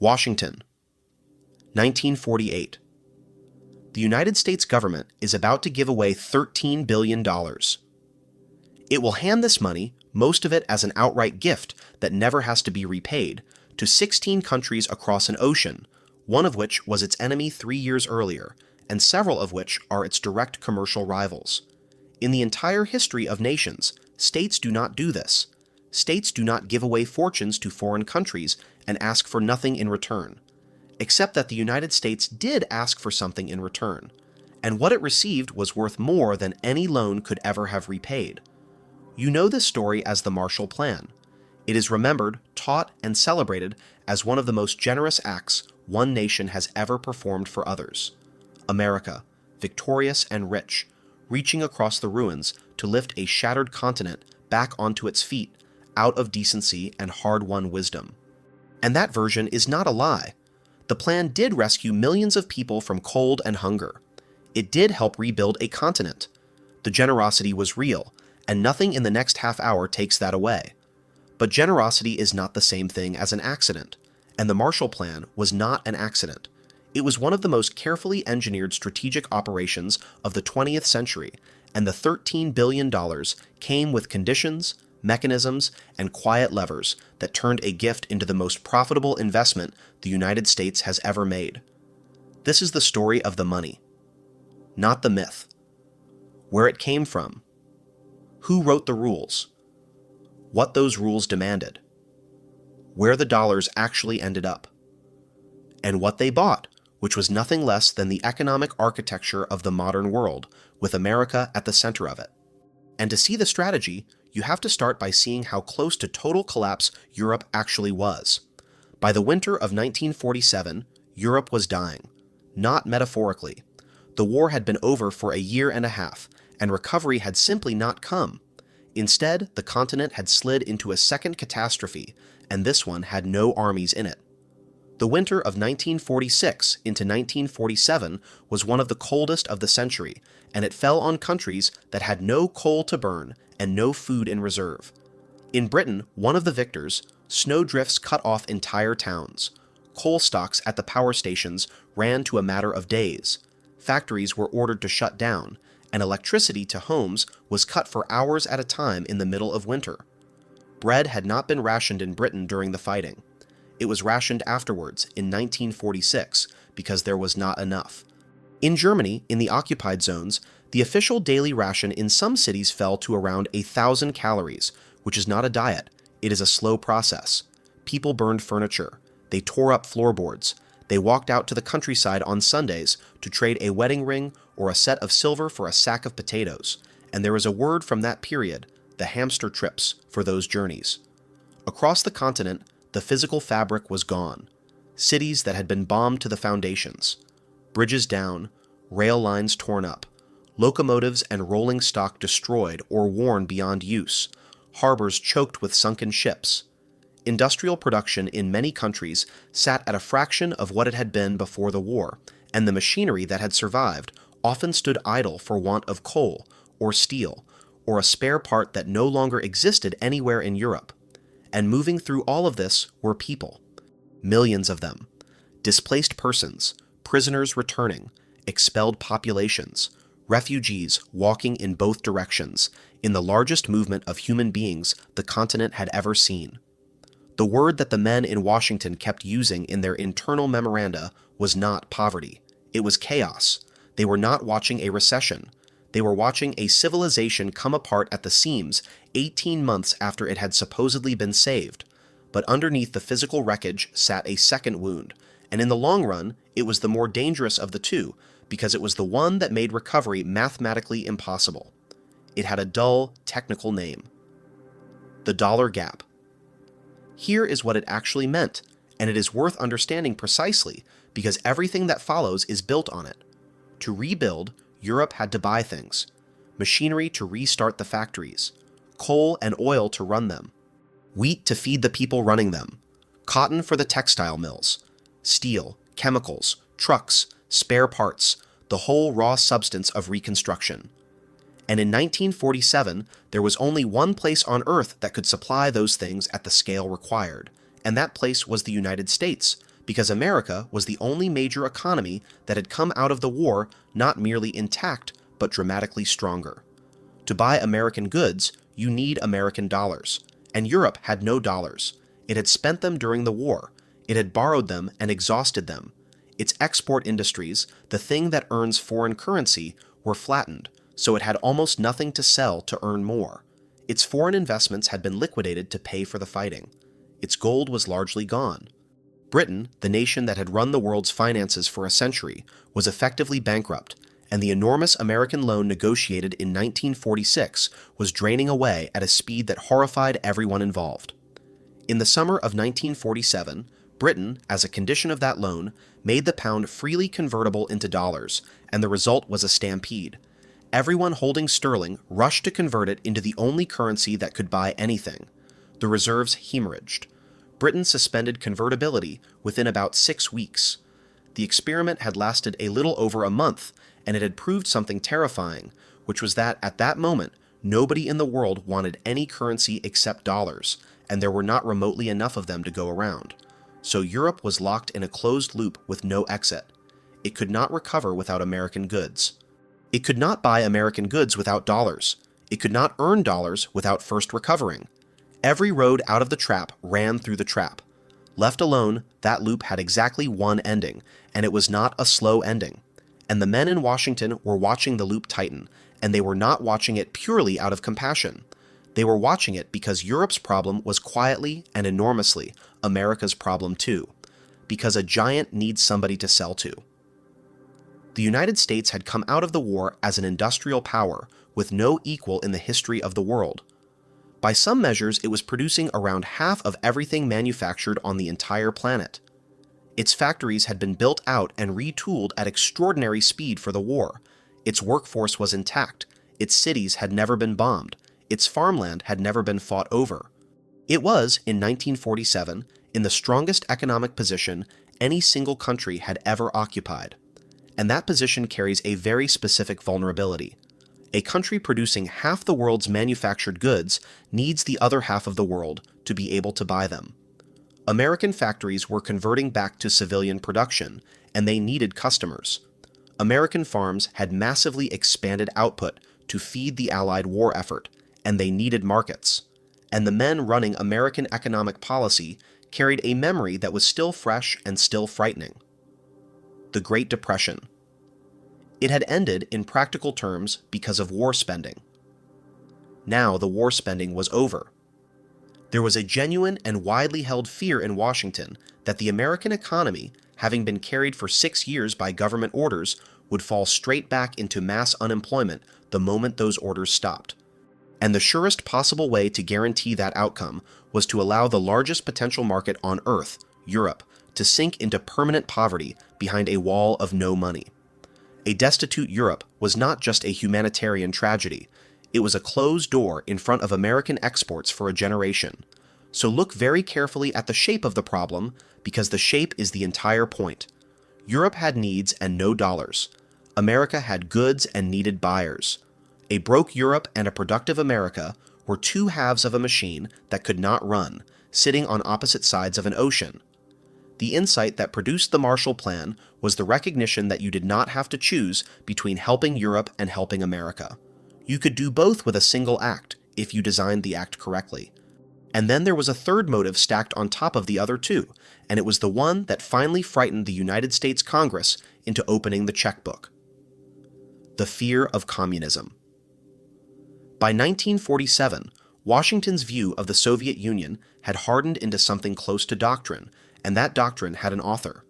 Washington, 1948. The United States government is about to give away $13 billion. It will hand this money, most of it as an outright gift that never has to be repaid, to 16 countries across an ocean, one of which was its enemy 3 years earlier, and several of which are its direct commercial rivals. In the entire history of nations, states do not do this. States do not give away fortunes to foreign countries and ask for nothing in return. Except that the United States did ask for something in return, and what it received was worth more than any loan could ever have repaid. You know this story as the Marshall Plan. It is remembered, taught, and celebrated as one of the most generous acts one nation has ever performed for others. America, victorious and rich, reaching across the ruins to lift a shattered continent back onto its feet out of decency and hard-won wisdom. And that version is not a lie. The plan did rescue millions of people from cold and hunger. It did help rebuild a continent. The generosity was real, and nothing in the next half hour takes that away. But generosity is not the same thing as an accident, and the Marshall Plan was not an accident. It was one of the most carefully engineered strategic operations of the 20th century, and the $13 billion came with conditions, mechanisms, and quiet levers that turned a gift into the most profitable investment the United States has ever made. This is the story of the money, not the myth. Where it came from, who wrote the rules, what those rules demanded, where the dollars actually ended up, and what they bought, which was nothing less than the economic architecture of the modern world, with America at the center of it. And to see the strategy, you have to start by seeing how close to total collapse Europe actually was. By the winter of 1947, Europe was dying. Not metaphorically. The war had been over for a year and a half, and recovery had simply not come. Instead, the continent had slid into a second catastrophe, and this one had no armies in it. The winter of 1946 into 1947 was one of the coldest of the century, and it fell on countries that had no coal to burn and no food in reserve. In Britain, one of the victors, snowdrifts cut off entire towns. Coal stocks at the power stations ran to a matter of days. Factories were ordered to shut down, and electricity to homes was cut for hours at a time in the middle of winter. Bread had not been rationed in Britain during the fighting. It was rationed afterwards, in 1946, because there was not enough. In Germany, in the occupied zones, the official daily ration in some cities fell to around 1,000 calories, which is not a diet, it is a slow process. People burned furniture. They tore up floorboards. They walked out to the countryside on Sundays to trade a wedding ring or a set of silver for a sack of potatoes, and there is a word from that period, the hamster trips, for those journeys. Across the continent, the physical fabric was gone. Cities that had been bombed to the foundations. Bridges down, rail lines torn up, locomotives and rolling stock destroyed or worn beyond use, harbors choked with sunken ships. Industrial production in many countries sat at a fraction of what it had been before the war, and the machinery that had survived often stood idle for want of coal or steel, or a spare part that no longer existed anywhere in Europe. And moving through all of this were people. Millions of them. Displaced persons, prisoners returning, expelled populations, refugees walking in both directions, in the largest movement of human beings the continent had ever seen. The word that the men in Washington kept using in their internal memoranda was not poverty. It was chaos. They were not watching a recession. They were watching a civilization come apart at the seams 18 months after it had supposedly been saved. But underneath the physical wreckage sat a second wound, and in the long run, it was the more dangerous of the two, because it was the one that made recovery mathematically impossible. It had a dull, technical name. The dollar gap. Here is what it actually meant, and it is worth understanding precisely, because everything that follows is built on it. To rebuild, Europe had to buy things. Machinery to restart the factories. Coal and oil to run them. Wheat to feed the people running them. Cotton for the textile mills. Steel, chemicals, trucks, spare parts, the whole raw substance of reconstruction. And in 1947, there was only one place on Earth that could supply those things at the scale required, and that place was the United States, because America was the only major economy that had come out of the war not merely intact, but dramatically stronger. To buy American goods, you need American dollars, and Europe had no dollars. It had spent them during the war. It had borrowed them and exhausted them. Its export industries, the thing that earns foreign currency, were flattened, so it had almost nothing to sell to earn more. Its foreign investments had been liquidated to pay for the fighting. Its gold was largely gone. Britain, the nation that had run the world's finances for a century, was effectively bankrupt, and the enormous American loan negotiated in 1946 was draining away at a speed that horrified everyone involved. In the summer of 1947, Britain, as a condition of that loan, made the pound freely convertible into dollars, and the result was a stampede. Everyone holding sterling rushed to convert it into the only currency that could buy anything. The reserves hemorrhaged. Britain suspended convertibility within about 6 weeks. The experiment had lasted a little over a month, and it had proved something terrifying, which was that at that moment, nobody in the world wanted any currency except dollars, and there were not remotely enough of them to go around. So Europe was locked in a closed loop with no exit. It could not recover without American goods. It could not buy American goods without dollars. It could not earn dollars without first recovering. Every road out of the trap ran through the trap. Left alone, that loop had exactly one ending, and it was not a slow ending. And the men in Washington were watching the loop tighten, and they were not watching it purely out of compassion. They were watching it because Europe's problem was quietly and enormously America's problem too, because a giant needs somebody to sell to. The United States had come out of the war as an industrial power with no equal in the history of the world. By some measures, it was producing around half of everything manufactured on the entire planet. Its factories had been built out and retooled at extraordinary speed for the war. Its workforce was intact. Its cities had never been bombed. Its farmland had never been fought over. It was, in 1947, in the strongest economic position any single country had ever occupied. And that position carries a very specific vulnerability. A country producing half the world's manufactured goods needs the other half of the world to be able to buy them. American factories were converting back to civilian production, and they needed customers. American farms had massively expanded output to feed the Allied war effort, and they needed markets. And the men running American economic policy carried a memory that was still fresh and still frightening. The Great Depression. It had ended in practical terms because of war spending. Now the war spending was over. There was a genuine and widely held fear in Washington that the American economy, having been carried for 6 years by government orders, would fall straight back into mass unemployment the moment those orders stopped. And the surest possible way to guarantee that outcome was to allow the largest potential market on Earth, Europe, to sink into permanent poverty behind a wall of no money. A destitute Europe was not just a humanitarian tragedy, it was a closed door in front of American exports for a generation. So look very carefully at the shape of the problem, because the shape is the entire point. Europe had needs and no dollars. America had goods and needed buyers. A broke Europe and a productive America were two halves of a machine that could not run, sitting on opposite sides of an ocean. The insight that produced the Marshall Plan was the recognition that you did not have to choose between helping Europe and helping America. You could do both with a single act, if you designed the act correctly. And then there was a third motive stacked on top of the other two, and it was the one that finally frightened the United States Congress into opening the checkbook. The fear of communism. By 1947, Washington's view of the Soviet Union had hardened into something close to doctrine, and that doctrine had an author.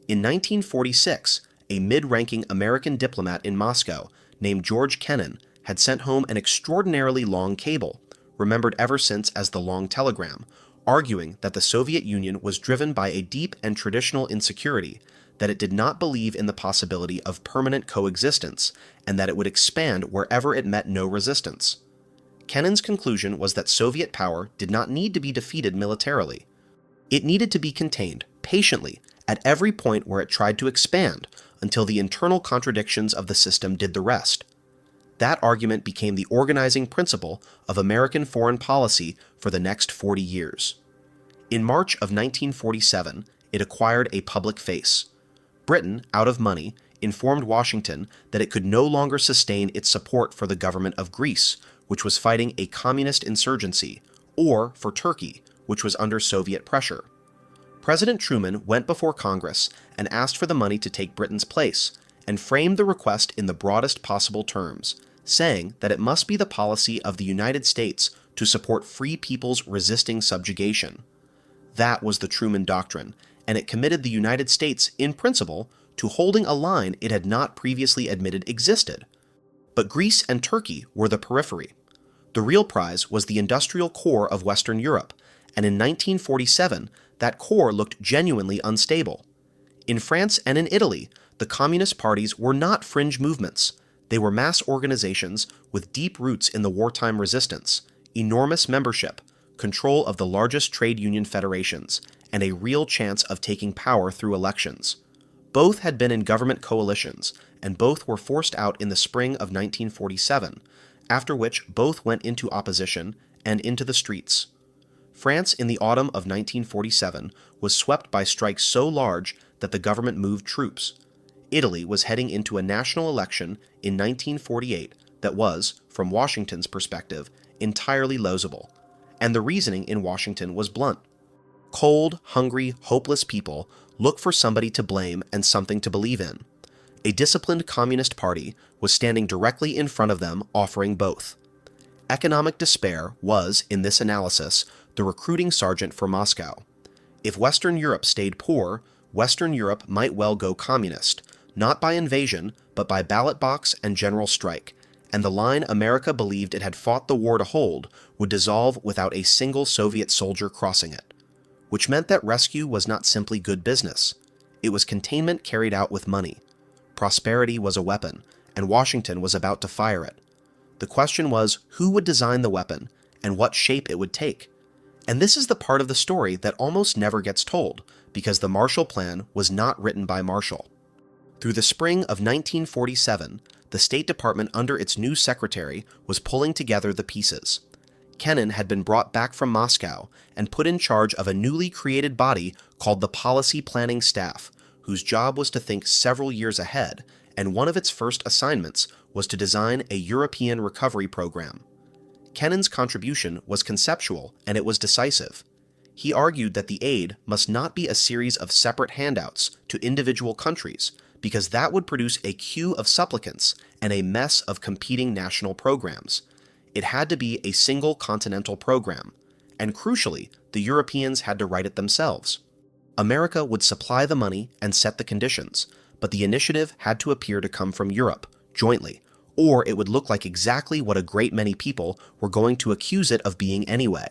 In 1946, a mid-ranking American diplomat in Moscow named George Kennan had sent home an extraordinarily long cable, remembered ever since as the Long Telegram, arguing that the Soviet Union was driven by a deep and traditional insecurity, that it did not believe in the possibility of permanent coexistence, and that it would expand wherever it met no resistance. Kennan's conclusion was that Soviet power did not need to be defeated militarily. It needed to be contained, patiently, at every point where it tried to expand, until the internal contradictions of the system did the rest. That argument became the organizing principle of American foreign policy for the next 40 years. In March of 1947, it acquired a public face. Britain, out of money, informed Washington that it could no longer sustain its support for the government of Greece, which was fighting a communist insurgency, or for Turkey, which was under Soviet pressure. President Truman went before Congress and asked for the money to take Britain's place, and framed the request in the broadest possible terms, saying that it must be the policy of the United States to support free peoples resisting subjugation. That was the Truman Doctrine, and it committed the United States, in principle, to holding a line it had not previously admitted existed. But Greece and Turkey were the periphery. The real prize was the industrial core of Western Europe, and in 1947, that core looked genuinely unstable. In France and in Italy, the communist parties were not fringe movements. They were mass organizations with deep roots in the wartime resistance, enormous membership, control of the largest trade union federations, and a real chance of taking power through elections. Both had been in government coalitions, and both were forced out in the spring of 1947, after which both went into opposition and into the streets. France in the autumn of 1947 was swept by strikes so large that the government moved troops. Italy was heading into a national election in 1948 that was, from Washington's perspective, entirely losable, and the reasoning in Washington was blunt. Cold, hungry, hopeless people look for somebody to blame and something to believe in. A disciplined Communist Party was standing directly in front of them, offering both. Economic despair was, in this analysis, the recruiting sergeant for Moscow. If Western Europe stayed poor, Western Europe might well go communist, not by invasion, but by ballot box and general strike, and the line America believed it had fought the war to hold would dissolve without a single Soviet soldier crossing it. Which meant that rescue was not simply good business. It was containment carried out with money. Prosperity was a weapon, and Washington was about to fire it. The question was who would design the weapon, and what shape it would take. And this is the part of the story that almost never gets told, because the Marshall Plan was not written by Marshall. Through the spring of 1947, the State Department under its new secretary was pulling together the pieces. Kennan had been brought back from Moscow and put in charge of a newly created body called the Policy Planning Staff, whose job was to think several years ahead, and one of its first assignments was to design a European recovery program. Kennan's contribution was conceptual, and it was decisive. He argued that the aid must not be a series of separate handouts to individual countries, because that would produce a queue of supplicants and a mess of competing national programs. It had to be a single continental program, and crucially, the Europeans had to write it themselves. America would supply the money and set the conditions, but the initiative had to appear to come from Europe, jointly, or it would look like exactly what a great many people were going to accuse it of being anyway.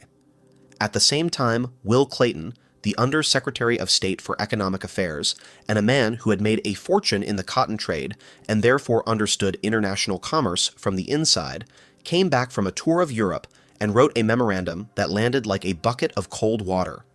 At the same time, Will Clayton, the Under-Secretary of State for Economic Affairs, and a man who had made a fortune in the cotton trade and therefore understood international commerce from the inside, came back from a tour of Europe and wrote a memorandum that landed like a bucket of cold water.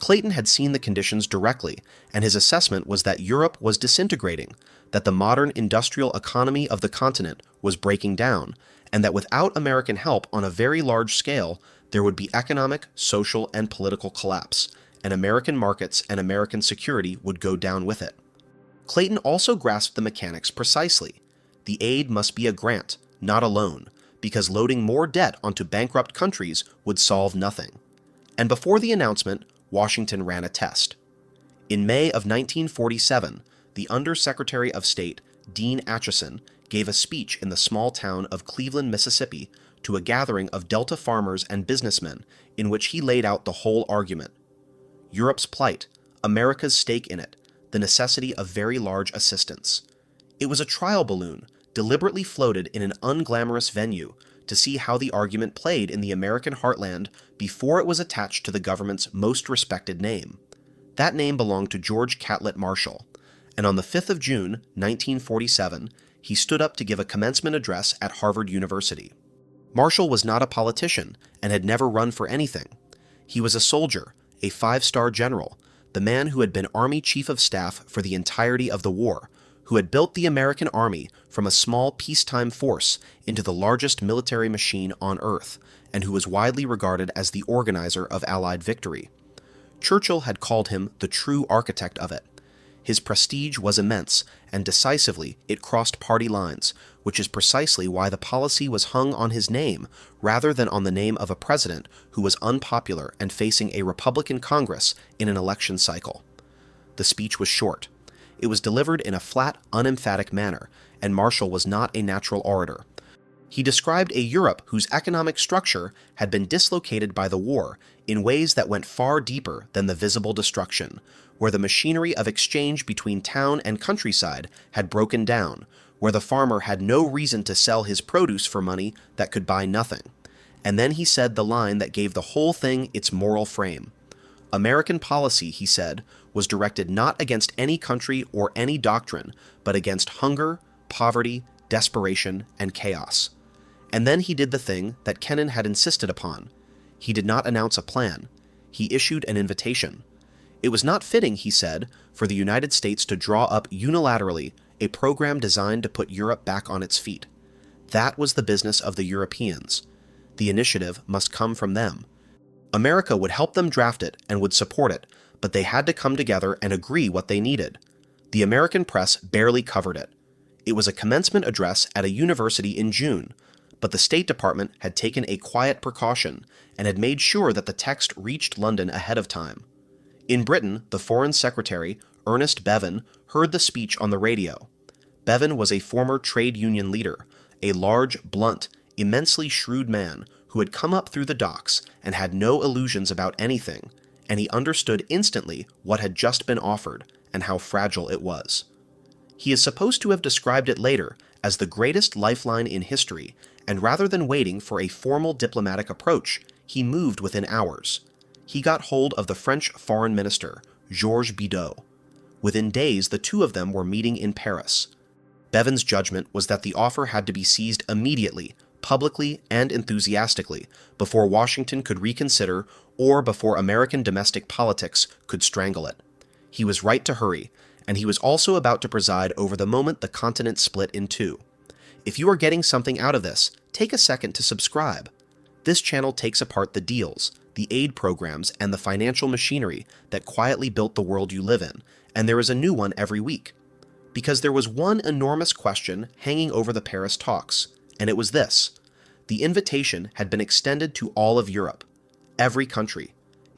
Clayton had seen the conditions directly, and his assessment was that Europe was disintegrating, that the modern industrial economy of the continent was breaking down, and that without American help on a very large scale, there would be economic, social, and political collapse, and American markets and American security would go down with it. Clayton also grasped the mechanics precisely. The aid must be a grant, not a loan, because loading more debt onto bankrupt countries would solve nothing. And before the announcement, Washington ran a test. In May of 1947, the Under-Secretary of State, Dean Acheson, gave a speech in the small town of Cleveland, Mississippi, to a gathering of Delta farmers and businessmen in which he laid out the whole argument. Europe's plight, America's stake in it, the necessity of very large assistance. It was a trial balloon, deliberately floated in an unglamorous venue, to see how the argument played in the American heartland before it was attached to the government's most respected name. That name belonged to George Catlett Marshall, and on the 5th of June, 1947, he stood up to give a commencement address at Harvard University. Marshall was not a politician and had never run for anything. He was a soldier, a 5-star general, the man who had been Army Chief of Staff for the entirety of the war, who had built the American Army from a small peacetime force into the largest military machine on Earth, and who was widely regarded as the organizer of Allied victory. Churchill had called him the true architect of it. His prestige was immense, and decisively it crossed party lines, which is precisely why the policy was hung on his name rather than on the name of a president who was unpopular and facing a Republican Congress in an election cycle. The speech was short. It was delivered in a flat, unemphatic manner, and Marshall was not a natural orator. He described a Europe whose economic structure had been dislocated by the war in ways that went far deeper than the visible destruction, where the machinery of exchange between town and countryside had broken down, where the farmer had no reason to sell his produce for money that could buy nothing. And then he said the line that gave the whole thing its moral frame. American policy, he said, was directed not against any country or any doctrine, but against hunger, poverty, desperation, and chaos. And then he did the thing that Kennan had insisted upon. He did not announce a plan. He issued an invitation. It was not fitting, he said, for the United States to draw up unilaterally a program designed to put Europe back on its feet. That was the business of the Europeans. The initiative must come from them. America would help them draft it and would support it, but they had to come together and agree what they needed. The American press barely covered it. It was a commencement address at a university in June, but the State Department had taken a quiet precaution and had made sure that the text reached London ahead of time. In Britain, the Foreign Secretary, Ernest Bevin, heard the speech on the radio. Bevin was a former trade union leader, a large, blunt, immensely shrewd man who had come up through the docks and had no illusions about anything, and he understood instantly what had just been offered and how fragile it was. He is supposed to have described it later as the greatest lifeline in history, and rather than waiting for a formal diplomatic approach, he moved within hours. He got hold of the French foreign minister, Georges Bidault. Within days, the two of them were meeting in Paris. Bevin's judgment was that the offer had to be seized immediately, publicly and enthusiastically, before Washington could reconsider or before American domestic politics could strangle it. He was right to hurry, and he was also about to preside over the moment the continent split in two. If you are getting something out of this, take a second to subscribe. This channel takes apart the deals, the aid programs, and the financial machinery that quietly built the world you live in, and there is a new one every week. Because there was one enormous question hanging over the Paris talks, and it was this. The invitation had been extended to all of Europe, every country,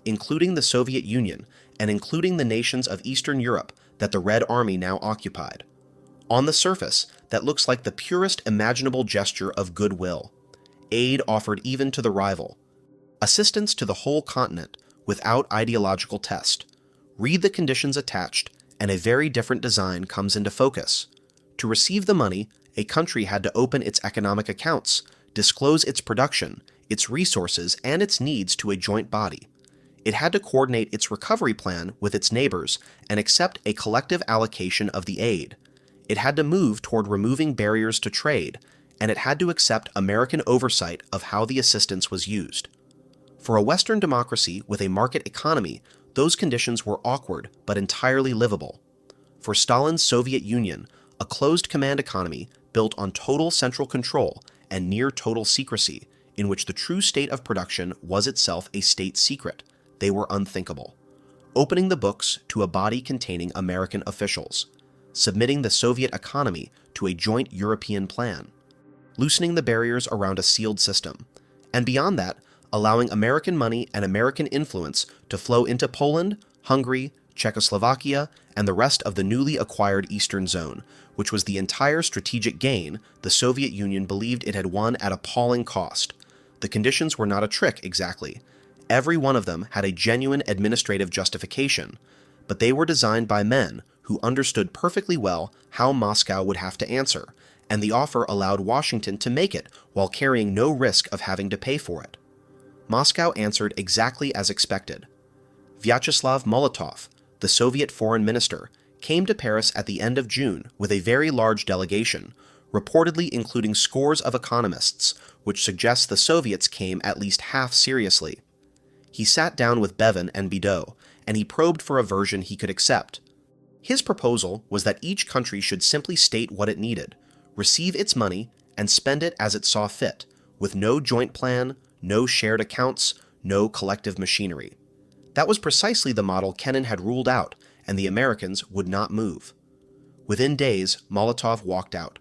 including the Soviet Union and including the nations of Eastern Europe that the Red Army now occupied. On the surface, that looks like the purest imaginable gesture of goodwill. Aid offered even to the rival. Assistance to the whole continent without ideological test. Read the conditions attached, and a very different design comes into focus. To receive the money, a country had to open its economic accounts, disclose its production, its resources, and its needs to a joint body. It had to coordinate its recovery plan with its neighbors and accept a collective allocation of the aid. It had to move toward removing barriers to trade, and it had to accept American oversight of how the assistance was used. For a Western democracy with a market economy, those conditions were awkward but entirely livable. For Stalin's Soviet Union, a closed command economy built on total central control and near total secrecy, in which the true state of production was itself a state secret, they were unthinkable. Opening the books to a body containing American officials, submitting the Soviet economy to a joint European plan, loosening the barriers around a sealed system, and beyond that, allowing American money and American influence to flow into Poland, Hungary, Czechoslovakia, and the rest of the newly acquired Eastern Zone, which was the entire strategic gain the Soviet Union believed it had won at appalling cost. The conditions were not a trick, exactly. Every one of them had a genuine administrative justification, but they were designed by men who understood perfectly well how Moscow would have to answer, and the offer allowed Washington to make it while carrying no risk of having to pay for it. Moscow answered exactly as expected. Vyacheslav Molotov, the Soviet foreign minister, came to Paris at the end of June with a very large delegation, reportedly including scores of economists, which suggests the Soviets came at least half seriously. He sat down with Bevin and Bidault, and he probed for a version he could accept. His proposal was that each country should simply state what it needed, receive its money, and spend it as it saw fit, with no joint plan, no shared accounts, no collective machinery. That was precisely the model Kennan had ruled out, and the Americans would not move. Within days, Molotov walked out.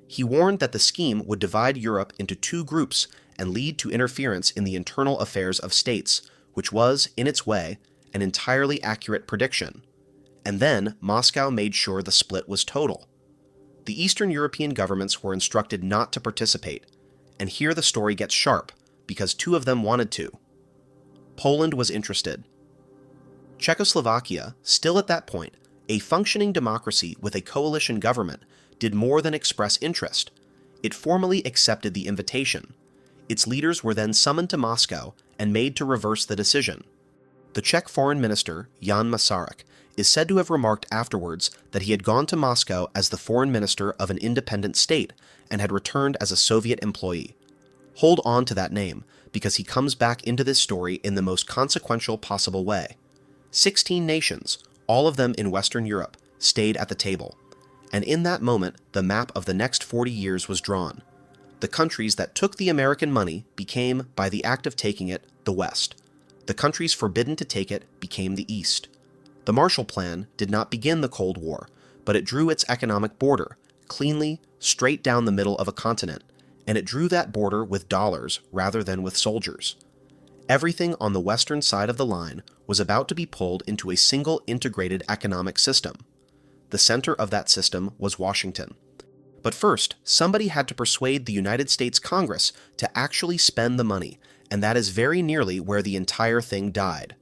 He warned that the scheme would divide Europe into two groups and lead to interference in the internal affairs of states, which was, in its way, an entirely accurate prediction. And then Moscow made sure the split was total. The Eastern European governments were instructed not to participate, and here the story gets sharp, because two of them wanted to. Poland was interested. Czechoslovakia, still at that point, a functioning democracy with a coalition government, did more than express interest. It formally accepted the invitation. Its leaders were then summoned to Moscow and made to reverse the decision. The Czech foreign minister, Jan Masaryk, is said to have remarked afterwards that he had gone to Moscow as the foreign minister of an independent state and had returned as a Soviet employee. Hold on to that name, because he comes back into this story in the most consequential possible way. 16 nations, all of them in Western Europe, stayed at the table. And in that moment, the map of the next 40 years was drawn. The countries that took the American money became, by the act of taking it, the West. The countries forbidden to take it became the East. The Marshall Plan did not begin the Cold War, but it drew its economic border, cleanly, straight down the middle of a continent, and it drew that border with dollars rather than with soldiers. Everything on the western side of the line was about to be pulled into a single integrated economic system. The center of that system was Washington. But first, somebody had to persuade the United States Congress to actually spend the money, and that is very nearly where the entire thing died.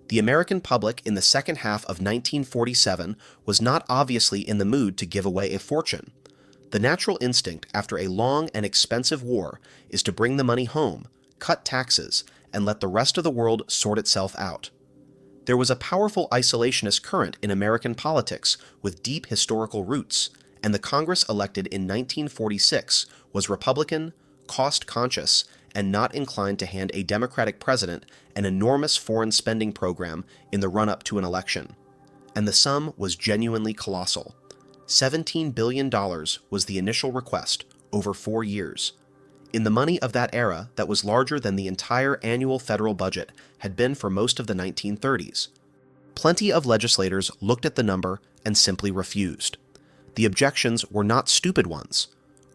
The American public in the second half of 1947 was not obviously in the mood to give away a fortune. The natural instinct after a long and expensive war is to bring the money home, cut taxes, and let the rest of the world sort itself out. There was a powerful isolationist current in American politics with deep historical roots, and the Congress elected in 1946 was Republican, cost-conscious, and not inclined to hand a Democratic president an enormous foreign spending program in the run-up to an election. And the sum was genuinely colossal. $17 billion was the initial request, over 4 years. In the money of that era, that was larger than the entire annual federal budget had been for most of the 1930s. Plenty of legislators looked at the number and simply refused. The objections were not stupid ones.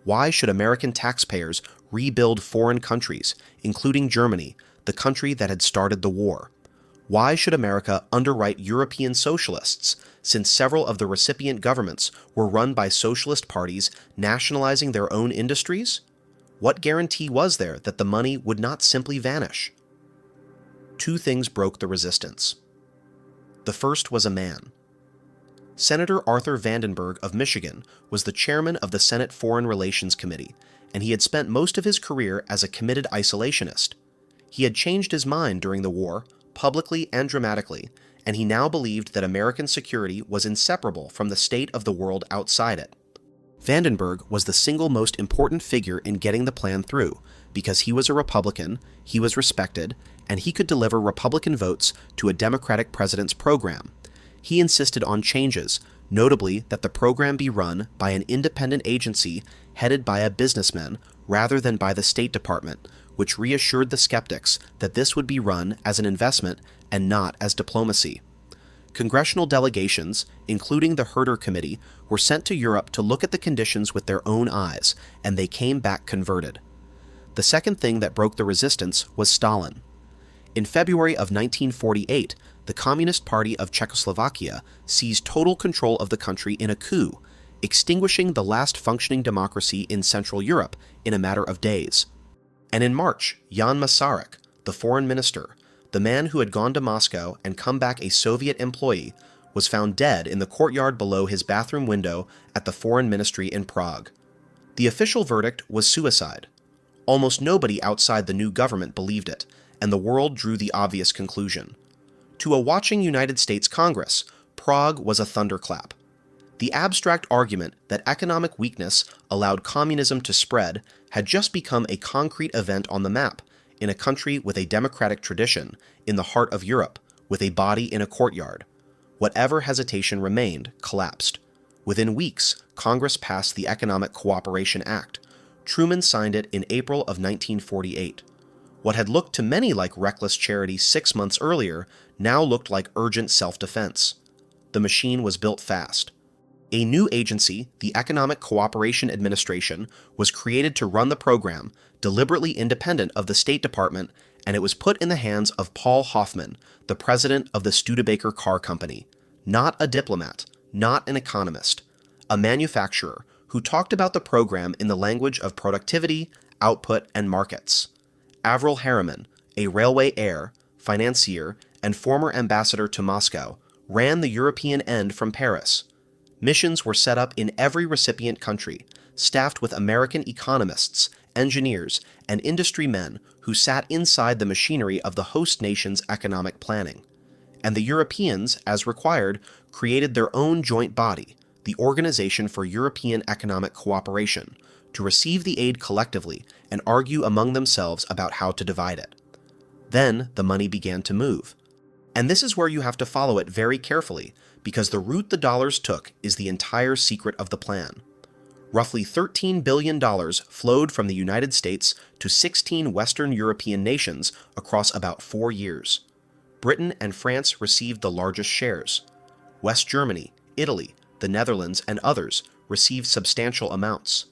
Why should American taxpayers rebuild foreign countries, including Germany, the country that had started the war? Why should America underwrite European socialists, since several of the recipient governments were run by socialist parties nationalizing their own industries? What guarantee was there that the money would not simply vanish? Two things broke the resistance. The first was a man. Senator Arthur Vandenberg of Michigan was the chairman of the Senate Foreign Relations Committee, and he had spent most of his career as a committed isolationist. He had changed his mind during the war, publicly and dramatically, and he now believed that American security was inseparable from the state of the world outside it. Vandenberg was the single most important figure in getting the plan through, because he was a Republican, he was respected, and he could deliver Republican votes to a Democratic president's program. He insisted on changes, notably that the program be run by an independent agency headed by a businessman rather than by the State Department, which reassured the skeptics that this would be run as an investment and not as diplomacy. Congressional delegations, including the Herter Committee, were sent to Europe to look at the conditions with their own eyes, and they came back converted. The second thing that broke the resistance was Stalin. In February of 1948, the Communist Party of Czechoslovakia seized total control of the country in a coup, extinguishing the last functioning democracy in Central Europe in a matter of days. And in March, Jan Masaryk, the foreign minister, the man who had gone to Moscow and come back a Soviet employee, was found dead in the courtyard below his bathroom window at the Foreign Ministry in Prague. The official verdict was suicide. Almost nobody outside the new government believed it, and the world drew the obvious conclusion. To a watching United States Congress, Prague was a thunderclap. The abstract argument that economic weakness allowed communism to spread had just become a concrete event on the map, in a country with a democratic tradition, in the heart of Europe, with a body in a courtyard. Whatever hesitation remained collapsed. Within weeks, Congress passed the Economic Cooperation Act. Truman signed it in April of 1948. What had looked to many like reckless charity 6 months earlier now looked like urgent self-defense. The machine was built fast. A new agency, the Economic Cooperation Administration, was created to run the program, deliberately independent of the State Department, and it was put in the hands of Paul Hoffman, the president of the Studebaker Car Company. Not a diplomat, not an economist, a manufacturer who talked about the program in the language of productivity, output, and markets. Avril Harriman, a railway heir, financier, and former ambassador to Moscow, ran the European end from Paris. Missions were set up in every recipient country, staffed with American economists, engineers, and industry men who sat inside the machinery of the host nation's economic planning. And the Europeans, as required, created their own joint body, the Organization for European Economic Cooperation, to receive the aid collectively and argue among themselves about how to divide it. Then the money began to move. And this is where you have to follow it very carefully, because the route the dollars took is the entire secret of the plan. Roughly $13 billion flowed from the United States to 16 Western European nations across about 4 years. Britain and France received the largest shares. West Germany, Italy, the Netherlands, and others received substantial amounts.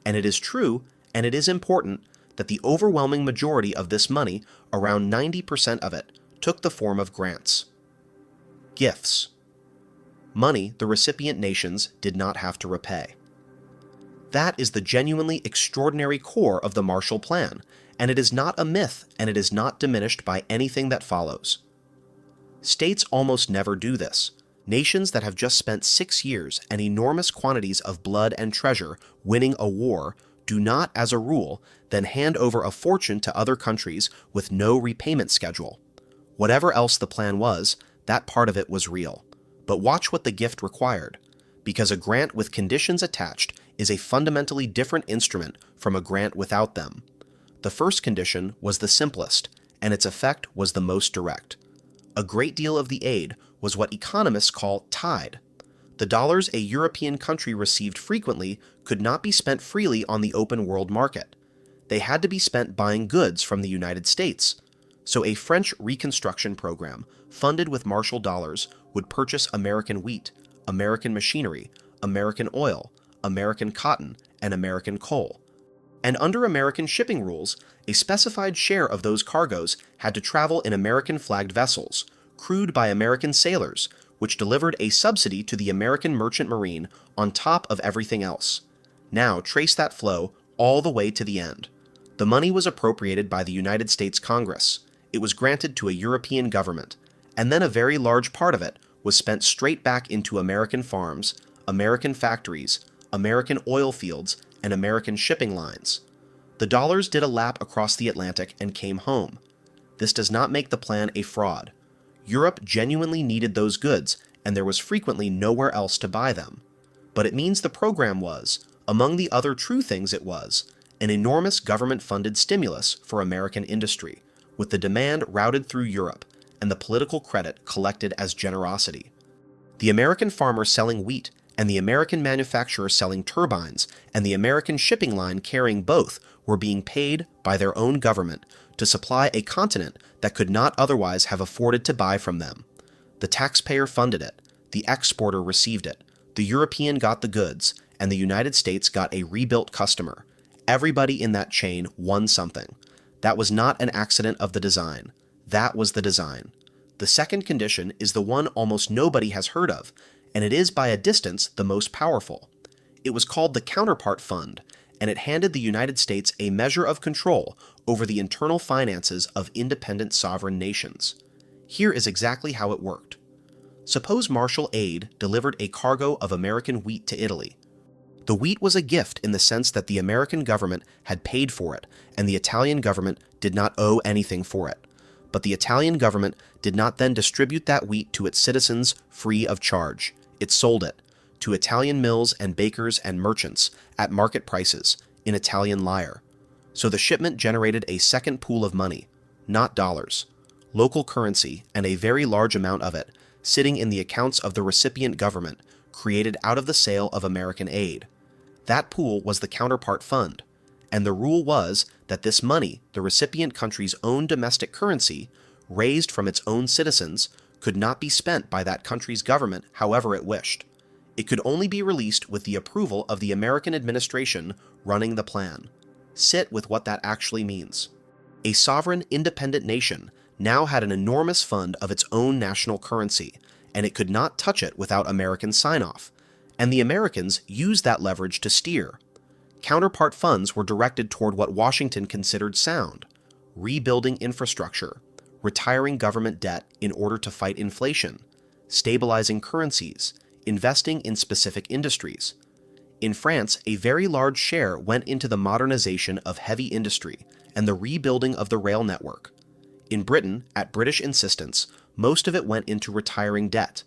And it is true, and it is important, that the overwhelming majority of this money, around 90% of it, took the form of grants. Gifts. Money the recipient nations did not have to repay. That is the genuinely extraordinary core of the Marshall Plan, and it is not a myth, and it is not diminished by anything that follows. States almost never do this. Nations that have just spent 6 years and enormous quantities of blood and treasure winning a war do not, as a rule, then hand over a fortune to other countries with no repayment schedule. Whatever else the plan was, that part of it was real. But watch what the gift required, because a grant with conditions attached is a fundamentally different instrument from a grant without them. The first condition was the simplest, and its effect was the most direct. A great deal of the aid was what economists call tied. The dollars a European country received frequently could not be spent freely on the open world market. They had to be spent buying goods from the United States. So a French reconstruction program, funded with Marshall dollars, would purchase American wheat, American machinery, American oil, American cotton, and American coal. And under American shipping rules, a specified share of those cargoes had to travel in American-flagged vessels, crewed by American sailors, which delivered a subsidy to the American merchant marine on top of everything else. Now trace that flow all the way to the end. The money was appropriated by the United States Congress. It was granted to a European government, and then a very large part of it was spent straight back into American farms, American factories, American oil fields, and American shipping lines. The dollars did a lap across the Atlantic and came home. This does not make the plan a fraud. Europe genuinely needed those goods, and there was frequently nowhere else to buy them. But it means the program was, among the other true things it was, an enormous government-funded stimulus for American industry, with the demand routed through Europe, and the political credit collected as generosity. The American farmer selling wheat, and the American manufacturer selling turbines, and the American shipping line carrying both were being paid by their own government to supply a continent that could not otherwise have afforded to buy from them. The taxpayer funded it, the exporter received it, the European got the goods, and the United States got a rebuilt customer. Everybody in that chain won something. That was not an accident of the design. That was the design. The second condition is the one almost nobody has heard of, and it is by a distance the most powerful. It was called the Counterpart Fund, and it handed the United States a measure of control over the internal finances of independent sovereign nations. Here is exactly how it worked. Suppose Marshall Aid delivered a cargo of American wheat to Italy. The wheat was a gift in the sense that the American government had paid for it, and the Italian government did not owe anything for it. But the Italian government did not then distribute that wheat to its citizens free of charge. It sold it to Italian mills and bakers and merchants at market prices in Italian lire. So the shipment generated a second pool of money, not dollars, local currency, and a very large amount of it, sitting in the accounts of the recipient government, created out of the sale of American aid. That pool was the Counterpart Fund, and the rule was that this money, the recipient country's own domestic currency, raised from its own citizens, could not be spent by that country's government however it wished. It could only be released with the approval of the American administration running the plan. Sit with what that actually means. A sovereign, independent nation now had an enormous fund of its own national currency, and it could not touch it without American sign-off, and the Americans used that leverage to steer. Counterpart funds were directed toward what Washington considered sound: rebuilding infrastructure, retiring government debt in order to fight inflation, stabilizing currencies, investing in specific industries. In France, a very large share went into the modernization of heavy industry and the rebuilding of the rail network. In Britain, at British insistence, most of it went into retiring debt.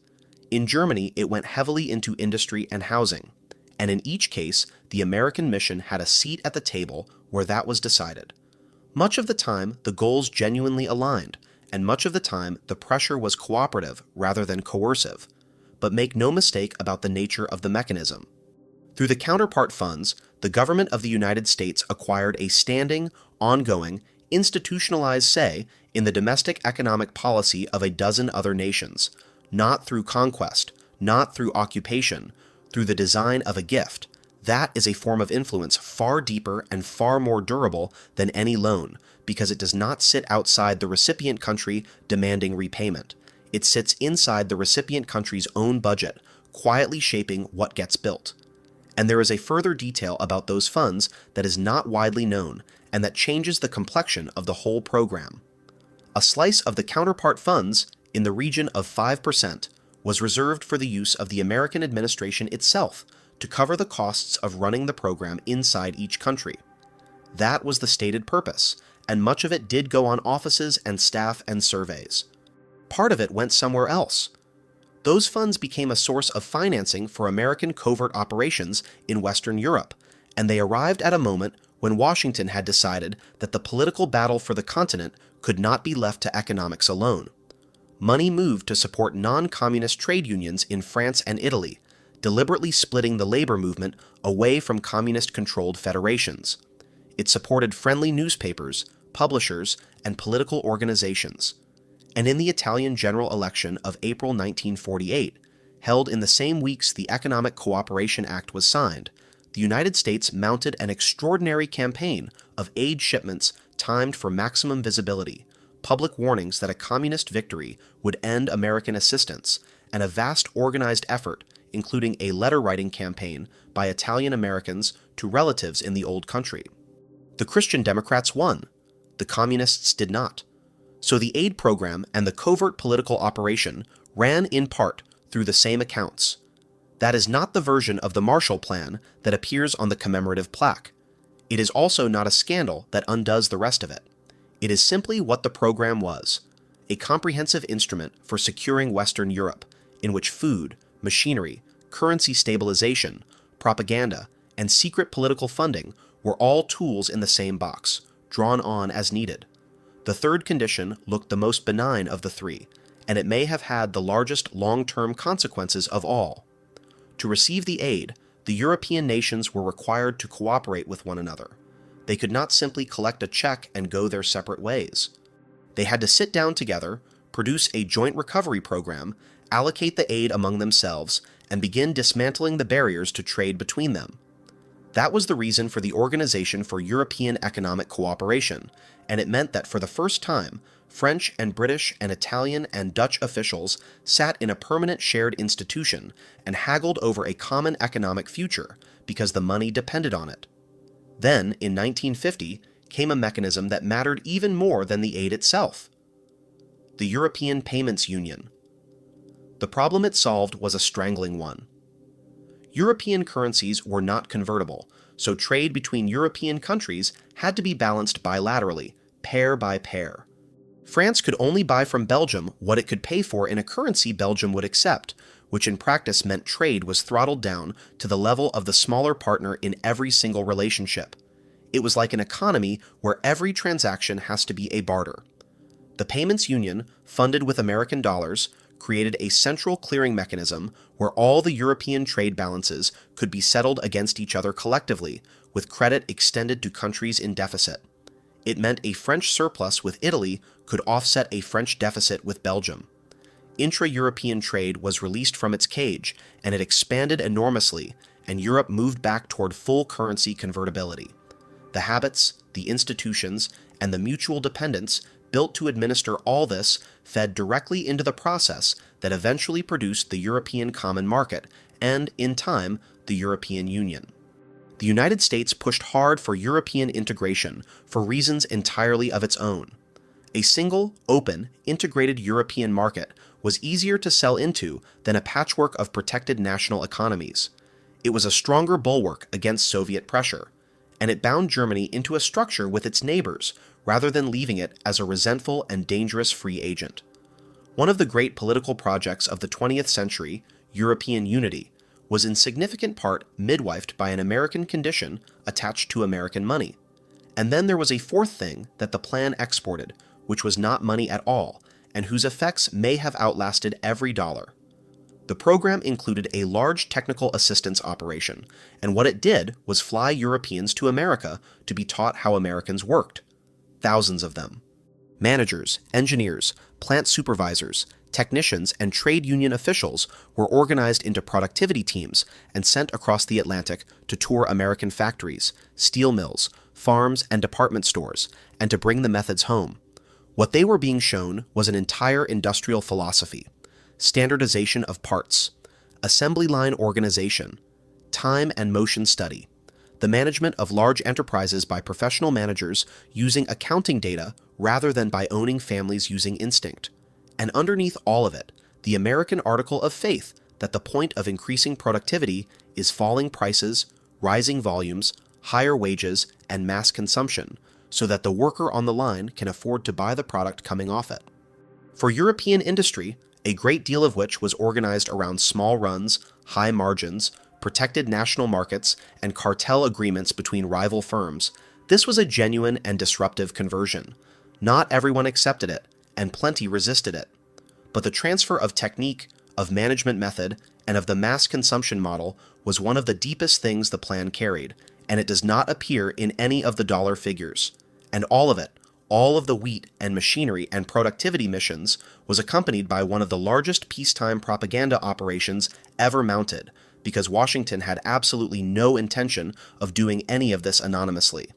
In Germany, it went heavily into industry and housing. And in each case, the American mission had a seat at the table where that was decided. Much of the time, the goals genuinely aligned, and much of the time, the pressure was cooperative rather than coercive. But make no mistake about the nature of the mechanism. Through the counterpart funds, the government of the United States acquired a standing, ongoing, institutionalized say in the domestic economic policy of a dozen other nations, not through conquest, not through occupation, through the design of a gift. That is a form of influence far deeper and far more durable than any loan, because it does not sit outside the recipient country demanding repayment. It sits inside the recipient country's own budget, quietly shaping what gets built. And there is a further detail about those funds that is not widely known and that changes the complexion of the whole program. A slice of the counterpart funds, in the region of 5%, was reserved for the use of the American administration itself to cover the costs of running the program inside each country. That was the stated purpose, and much of it did go on offices and staff and surveys. Part of it went somewhere else. Those funds became a source of financing for American covert operations in Western Europe, and they arrived at a moment when Washington had decided that the political battle for the continent could not be left to economics alone. Money moved to support non-communist trade unions in France and Italy, deliberately splitting the labor movement away from communist-controlled federations. It supported friendly newspapers, publishers, and political organizations. And in the Italian general election of April 1948, held in the same weeks the Economic Cooperation Act was signed, the United States mounted an extraordinary campaign of aid shipments timed for maximum visibility, public warnings that a communist victory would end American assistance, and a vast organized effort, including a letter-writing campaign by Italian Americans to relatives in the old country. The Christian Democrats won. The communists did not. So the aid program and the covert political operation ran in part through the same accounts. That is not the version of the Marshall Plan that appears on the commemorative plaque. It is also not a scandal that undoes the rest of it. It is simply what the program was: a comprehensive instrument for securing Western Europe, in which food, machinery, currency stabilization, propaganda, and secret political funding were all tools in the same box, drawn on as needed. The third condition looked the most benign of the three, and it may have had the largest long-term consequences of all. To receive the aid, the European nations were required to cooperate with one another. They could not simply collect a check and go their separate ways. They had to sit down together, produce a joint recovery program, allocate the aid among themselves, and begin dismantling the barriers to trade between them. That was the reason for the Organization for European Economic Cooperation, and it meant that for the first time, French and British and Italian and Dutch officials sat in a permanent shared institution and haggled over a common economic future because the money depended on it. Then, in 1950, came a mechanism that mattered even more than the aid itself: the European Payments Union. The problem it solved was a strangling one. European currencies were not convertible, so trade between European countries had to be balanced bilaterally, pair by pair. France could only buy from Belgium what it could pay for in a currency Belgium would accept, which in practice meant trade was throttled down to the level of the smaller partner in every single relationship. It was like an economy where every transaction has to be a barter. The Payments Union, funded with American dollars, created a central clearing mechanism where all the European trade balances could be settled against each other collectively, with credit extended to countries in deficit. It meant a French surplus with Italy could offset a French deficit with Belgium. Intra-European trade was released from its cage, and it expanded enormously, and Europe moved back toward full currency convertibility. The habits, the institutions, and the mutual dependence built to administer all this fed directly into the process that eventually produced the European Common Market and, in time, the European Union. The United States pushed hard for European integration for reasons entirely of its own. A single, open, integrated European market was easier to sell into than a patchwork of protected national economies. It was a stronger bulwark against Soviet pressure, and it bound Germany into a structure with its neighbors rather than leaving it as a resentful and dangerous free agent. One of the great political projects of the 20th century, European unity, was in significant part midwifed by an American condition attached to American money. And then there was a fourth thing that the plan exported, which was not money at all, and whose effects may have outlasted every dollar. The program included a large technical assistance operation, and what it did was fly Europeans to America to be taught how Americans worked. Thousands of them. Managers, engineers, plant supervisors, technicians, and trade union officials were organized into productivity teams and sent across the Atlantic to tour American factories, steel mills, farms, and department stores, and to bring the methods home. What they were being shown was an entire industrial philosophy: standardization of parts, assembly line organization, time and motion study, the management of large enterprises by professional managers using accounting data rather than by owning families using instinct. And underneath all of it, the American article of faith that the point of increasing productivity is falling prices, rising volumes, higher wages, and mass consumption, so that the worker on the line can afford to buy the product coming off it. For European industry, a great deal of which was organized around small runs, high margins, protected national markets, and cartel agreements between rival firms, this was a genuine and disruptive conversion. Not everyone accepted it, and plenty resisted it. But the transfer of technique, of management method, and of the mass consumption model was one of the deepest things the plan carried, and it does not appear in any of the dollar figures. And all of it, all of the wheat and machinery and productivity missions, was accompanied by one of the largest peacetime propaganda operations ever mounted, because Washington had absolutely no intention of doing any of this anonymously.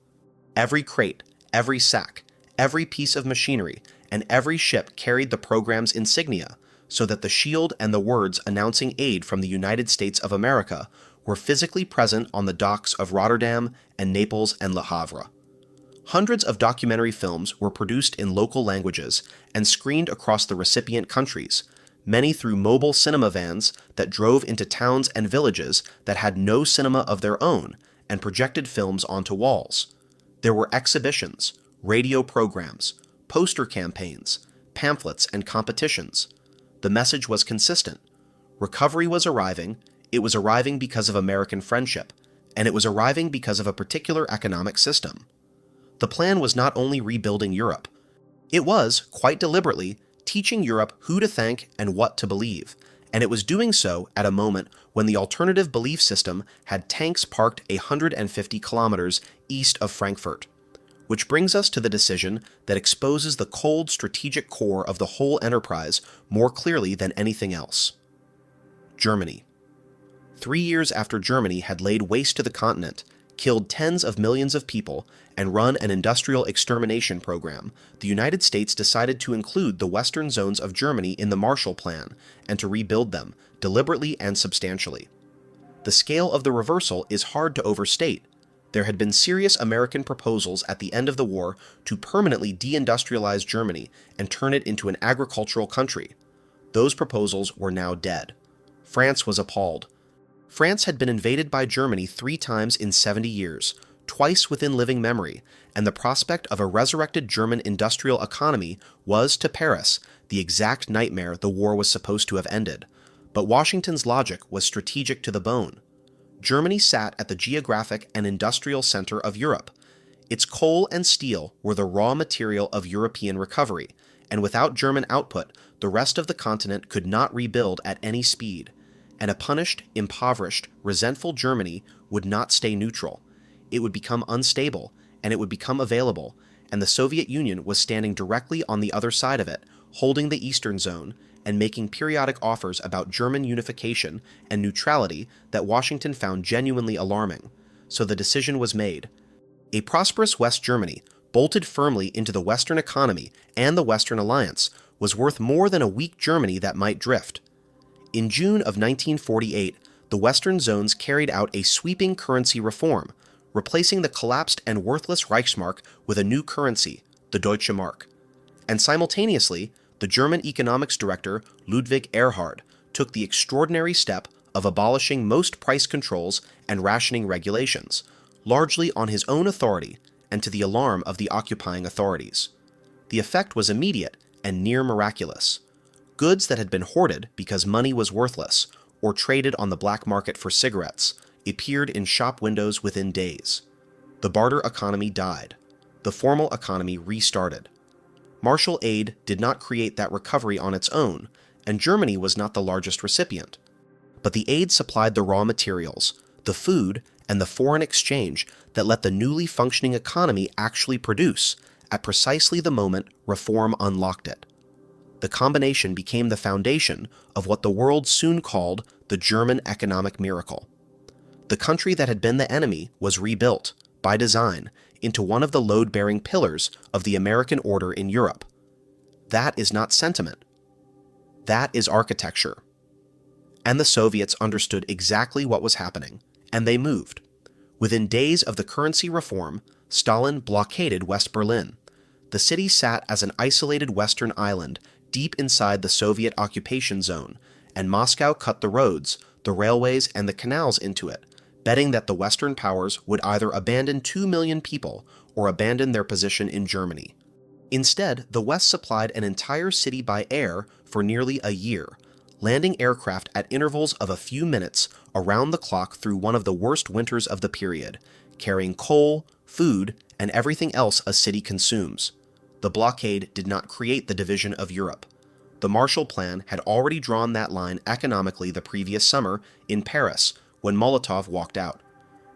Every crate, every sack, every piece of machinery, and every ship carried the program's insignia, so that the shield and the words announcing aid from the United States of America were physically present on the docks of Rotterdam and Naples and Le Havre. Hundreds of documentary films were produced in local languages and screened across the recipient countries, many through mobile cinema vans that drove into towns and villages that had no cinema of their own and projected films onto walls. There were exhibitions, radio programs, poster campaigns, pamphlets, and competitions. The message was consistent. Recovery was arriving. It was arriving because of American friendship, and it was arriving because of a particular economic system. The plan was not only rebuilding Europe. It was, quite deliberately, teaching Europe who to thank and what to believe, and it was doing so at a moment when the alternative belief system had tanks parked 150 kilometers east of Frankfurt. Which brings us to the decision that exposes the cold strategic core of the whole enterprise more clearly than anything else. Germany. 3 years after Germany had laid waste to the continent, killed tens of millions of people, and run an industrial extermination program, the United States decided to include the western zones of Germany in the Marshall Plan and to rebuild them, deliberately and substantially. The scale of the reversal is hard to overstate. There had been serious American proposals at the end of the war to permanently deindustrialize Germany and turn it into an agricultural country. Those proposals were now dead. France was appalled. France had been invaded by Germany 3 times in 70 years, twice within living memory, and the prospect of a resurrected German industrial economy was, to Paris, the exact nightmare the war was supposed to have ended. But Washington's logic was strategic to the bone. Germany sat at the geographic and industrial center of Europe. Its coal and steel were the raw material of European recovery, and without German output, the rest of the continent could not rebuild at any speed, and a punished, impoverished, resentful Germany would not stay neutral. it would become unstable, and it would become available, and the Soviet Union was standing directly on the other side of it, holding the Eastern Zone, and making periodic offers about German unification and neutrality that Washington found genuinely alarming. So the decision was made. A prosperous West Germany, bolted firmly into the Western economy and the Western alliance, was worth more than a weak Germany that might drift. In June of 1948, the Western zones carried out a sweeping currency reform, replacing the collapsed and worthless Reichsmark with a new currency, the Deutsche Mark. And simultaneously, the German economics director Ludwig Erhard took the extraordinary step of abolishing most price controls and rationing regulations, largely on his own authority and to the alarm of the occupying authorities. The effect was immediate and near miraculous. Goods that had been hoarded because money was worthless, or traded on the black market for cigarettes, appeared in shop windows within days. The barter economy died. The formal economy restarted. Marshall aid did not create that recovery on its own, and Germany was not the largest recipient. But the aid supplied the raw materials, the food, and the foreign exchange that let the newly functioning economy actually produce, at precisely the moment reform unlocked it. The combination became the foundation of what the world soon called the German economic miracle. The country that had been the enemy was rebuilt, by design, into one of the load-bearing pillars of the American order in Europe. That is not sentiment. That is architecture. And the Soviets understood exactly what was happening, and they moved. Within days of the currency reform, Stalin blockaded West Berlin. The city sat as an isolated western island deep inside the Soviet occupation zone, and Moscow cut the roads, the railways, and the canals into it, betting that the Western powers would either abandon 2 million people or abandon their position in Germany. Instead, the West supplied an entire city by air for nearly a year, landing aircraft at intervals of a few minutes around the clock through one of the worst winters of the period, carrying coal, food, and everything else a city consumes. The blockade did not create the division of Europe. The Marshall Plan had already drawn that line economically the previous summer in Paris, when Molotov walked out.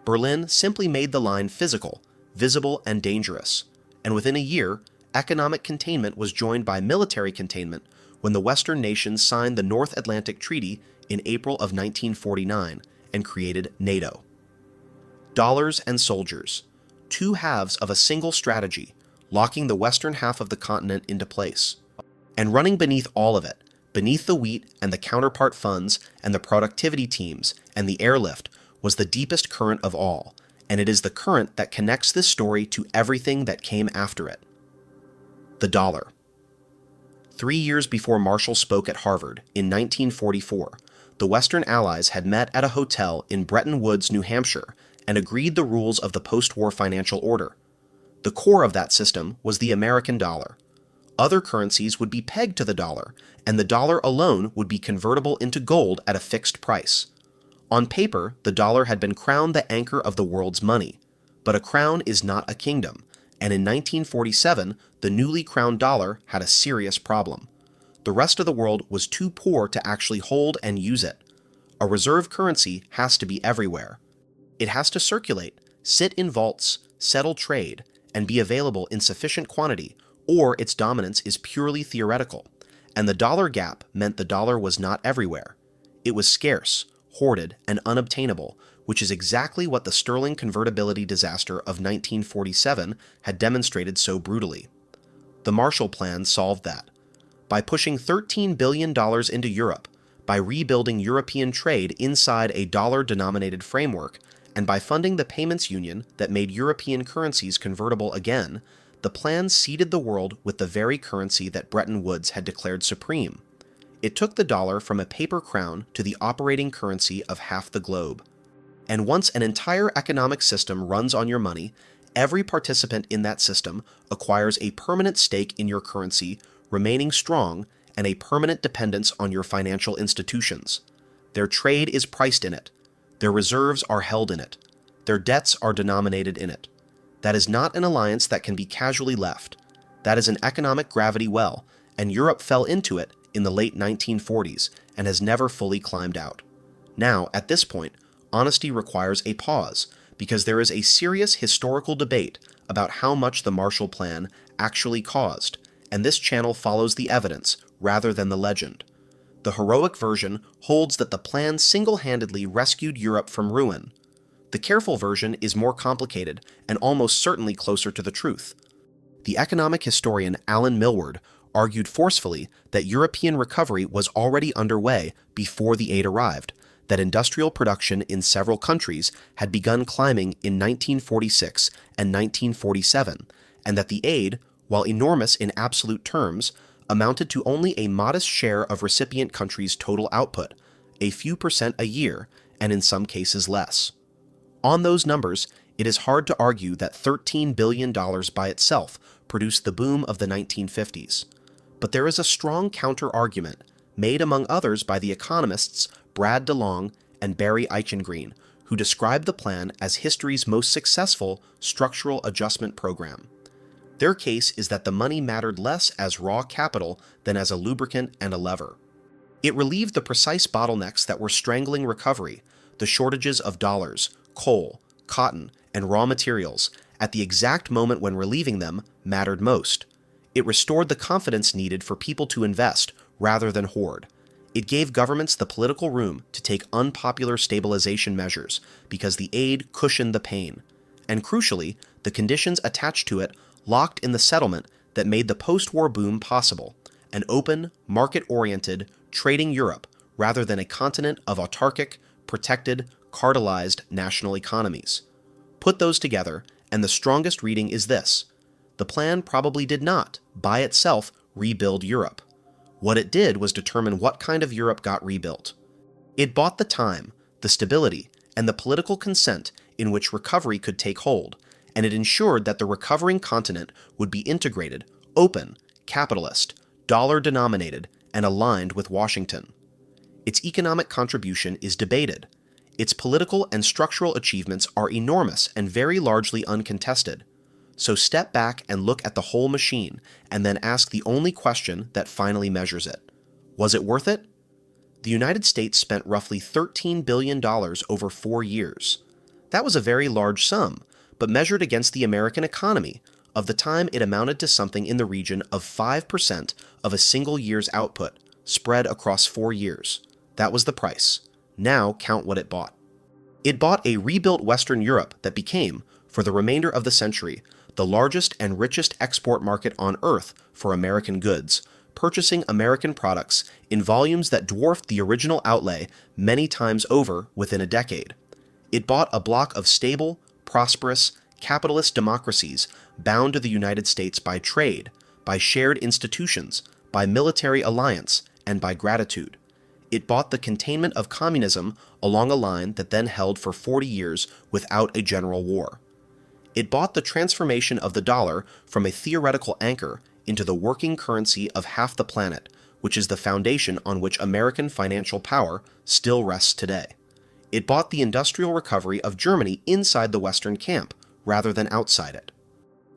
Berlin simply made the line physical, visible, and dangerous. And within a year, economic containment was joined by military containment when the Western nations signed the North Atlantic Treaty in April of 1949 and created NATO. Dollars and soldiers, two halves of a single strategy, locking the western half of the continent into place. And running beneath all of it, beneath the wheat and the counterpart funds and the productivity teams and the airlift, was the deepest current of all, and it is the current that connects this story to everything that came after it. The dollar. 3 years before Marshall spoke at Harvard, in 1944, the Western Allies had met at a hotel in Bretton Woods, New Hampshire, and agreed the rules of the post-war financial order. The core of that system was the American dollar. Other currencies would be pegged to the dollar, and the dollar alone would be convertible into gold at a fixed price. On paper, the dollar had been crowned the anchor of the world's money. But a crown is not a kingdom, and in 1947, the newly crowned dollar had a serious problem. The rest of the world was too poor to actually hold and use it. A reserve currency has to be everywhere. It has to circulate, sit in vaults, settle trade, and be available in sufficient quantity, or its dominance is purely theoretical, and the dollar gap meant the dollar was not everywhere. It was scarce, hoarded, and unobtainable, which is exactly what the sterling convertibility disaster of 1947 had demonstrated so brutally. The Marshall Plan solved that. By pushing $13 billion into Europe, by rebuilding European trade inside a dollar-denominated framework, and by funding the payments union that made European currencies convertible again, the plan seeded the world with the very currency that Bretton Woods had declared supreme. It took the dollar from a paper crown to the operating currency of half the globe. And once an entire economic system runs on your money, every participant in that system acquires a permanent stake in your currency, remaining strong, and a permanent dependence on your financial institutions. Their trade is priced in it. Their reserves are held in it. Their debts are denominated in it. That is not an alliance that can be casually left. That is an economic gravity well, and Europe fell into it in the late 1940s and has never fully climbed out. Now, at this point, honesty requires a pause, because there is a serious historical debate about how much the Marshall Plan actually caused, and this channel follows the evidence rather than the legend. The heroic version holds that the plan single-handedly rescued Europe from ruin. The careful version is more complicated and almost certainly closer to the truth. The economic historian Alan Milward argued forcefully that European recovery was already underway before the aid arrived, that industrial production in several countries had begun climbing in 1946 and 1947, and that the aid, while enormous in absolute terms, amounted to only a modest share of recipient countries' total output, a few percent a year, and in some cases less. On those numbers, it is hard to argue that $13 billion by itself produced the boom of the 1950s. But there is a strong counter-argument, made among others by the economists Brad DeLong and Barry Eichengreen, who describe the plan as history's most successful structural adjustment program. Their case is that the money mattered less as raw capital than as a lubricant and a lever. It relieved the precise bottlenecks that were strangling recovery, the shortages of dollars, coal, cotton, and raw materials, at the exact moment when relieving them mattered most. It restored the confidence needed for people to invest rather than hoard. It gave governments the political room to take unpopular stabilization measures because the aid cushioned the pain. And crucially, the conditions attached to it locked in the settlement that made the post-war boom possible, an open, market-oriented, trading Europe rather than a continent of autarkic, protected, cartelized national economies. Put those together, and the strongest reading is this: the plan probably did not, by itself, rebuild Europe. What it did was determine what kind of Europe got rebuilt. It bought the time, the stability, and the political consent in which recovery could take hold, and it ensured that the recovering continent would be integrated, open, capitalist, dollar-denominated, and aligned with Washington. Its economic contribution is debated. Its political and structural achievements are enormous and very largely uncontested. So step back and look at the whole machine, and then ask the only question that finally measures it. Was it worth it? The United States spent roughly $13 billion over 4 years. That was a very large sum, but measured against the American economy, of the time it amounted to something in the region of 5% of a single year's output, spread across 4 years. That was the price. Now count what it bought. It bought a rebuilt Western Europe that became, for the remainder of the century, the largest and richest export market on Earth for American goods, purchasing American products in volumes that dwarfed the original outlay many times over within a decade. It bought a block of stable, prosperous, capitalist democracies bound to the United States by trade, by shared institutions, by military alliance, and by gratitude. It bought the containment of communism along a line that then held for 40 years without a general war. It bought the transformation of the dollar from a theoretical anchor into the working currency of half the planet, which is the foundation on which American financial power still rests today. It bought the industrial recovery of Germany inside the Western camp, rather than outside it.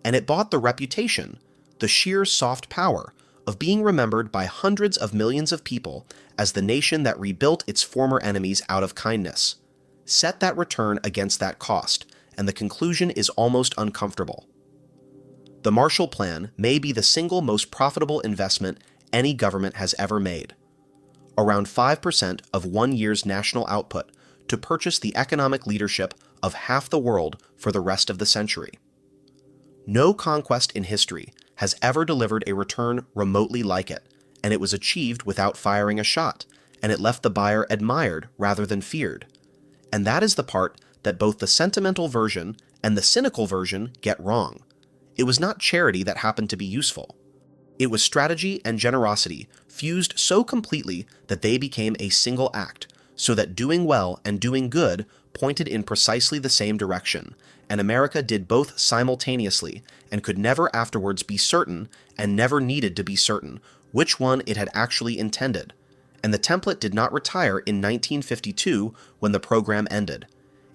And it bought the reputation, the sheer soft power, of being remembered by hundreds of millions of people as the nation that rebuilt its former enemies out of kindness. Set that return against that cost, and the conclusion is almost uncomfortable. The Marshall Plan may be the single most profitable investment any government has ever made. Around 5% of 1 year's national output to purchase the economic leadership of half the world for the rest of the century. No conquest in history has ever delivered a return remotely like it, and it was achieved without firing a shot, and it left the buyer admired rather than feared. And that is the part that both the sentimental version and the cynical version get wrong. It was not charity that happened to be useful. It was strategy and generosity fused so completely that they became a single act, so that doing well and doing good pointed in precisely the same direction, and America did both simultaneously and could never afterwards be certain, and never needed to be certain, which one it had actually intended. And the template did not retire in 1952 when the program ended.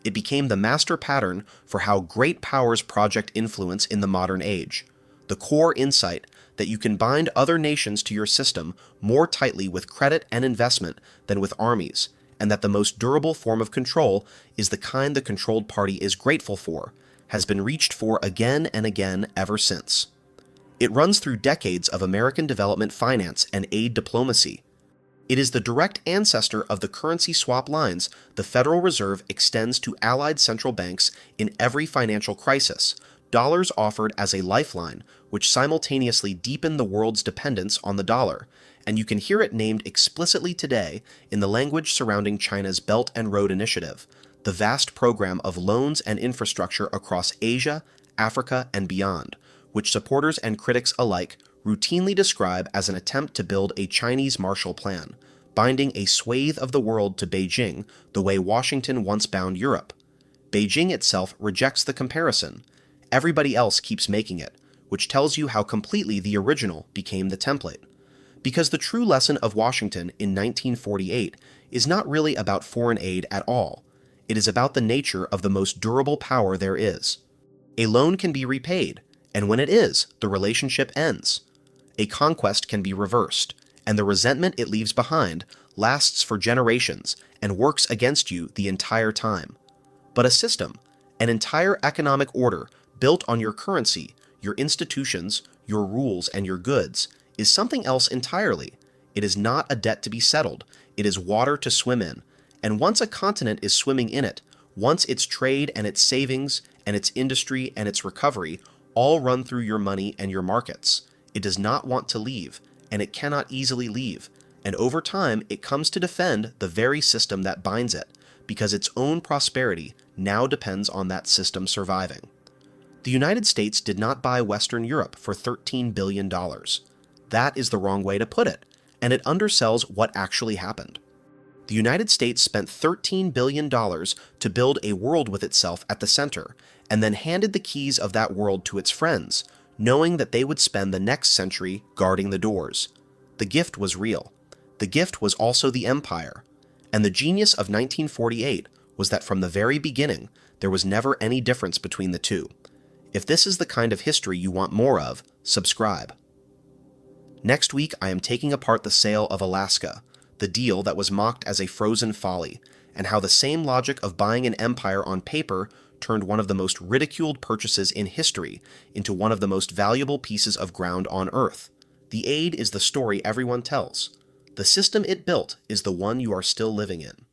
It became the master pattern for how great powers project influence in the modern age, the core insight that you can bind other nations to your system more tightly with credit and investment than with armies, and that the most durable form of control is the kind the controlled party is grateful for, has been reached for again and again ever since. It runs through decades of American development finance and aid diplomacy. It is the direct ancestor of the currency swap lines the Federal Reserve extends to allied central banks in every financial crisis, dollars offered as a lifeline which simultaneously deepen the world's dependence on the dollar, and you can hear it named explicitly today in the language surrounding China's Belt and Road Initiative, the vast program of loans and infrastructure across Asia, Africa, and beyond, which supporters and critics alike routinely describe as an attempt to build a Chinese Marshall Plan, binding a swathe of the world to Beijing the way Washington once bound Europe. Beijing itself rejects the comparison. Everybody else keeps making it, which tells you how completely the original became the template. Because the true lesson of Washington in 1948 is not really about foreign aid at all. It is about the nature of the most durable power there is. A loan can be repaid, and when it is, the relationship ends. A conquest can be reversed, and the resentment it leaves behind lasts for generations and works against you the entire time. But a system, an entire economic order built on your currency, your institutions, your rules, and your goods, is something else entirely. It is not a debt to be settled. It is water to swim in. And once a continent is swimming in it, once its trade and its savings and its industry and its recovery all run through your money and your markets, it does not want to leave, and it cannot easily leave. And over time, it comes to defend the very system that binds it, because its own prosperity now depends on that system surviving. The United States did not buy Western Europe for $13 billion. That is the wrong way to put it, and it undersells what actually happened. The United States spent $13 billion to build a world with itself at the center, and then handed the keys of that world to its friends, knowing that they would spend the next century guarding the doors. The gift was real. The gift was also the empire. And the genius of 1948 was that from the very beginning, there was never any difference between the two. If this is the kind of history you want more of, subscribe. Next week, I am taking apart the sale of Alaska, the deal that was mocked as a frozen folly, and how the same logic of buying an empire on paper turned one of the most ridiculed purchases in history into one of the most valuable pieces of ground on Earth. The aid is the story everyone tells. The system it built is the one you are still living in.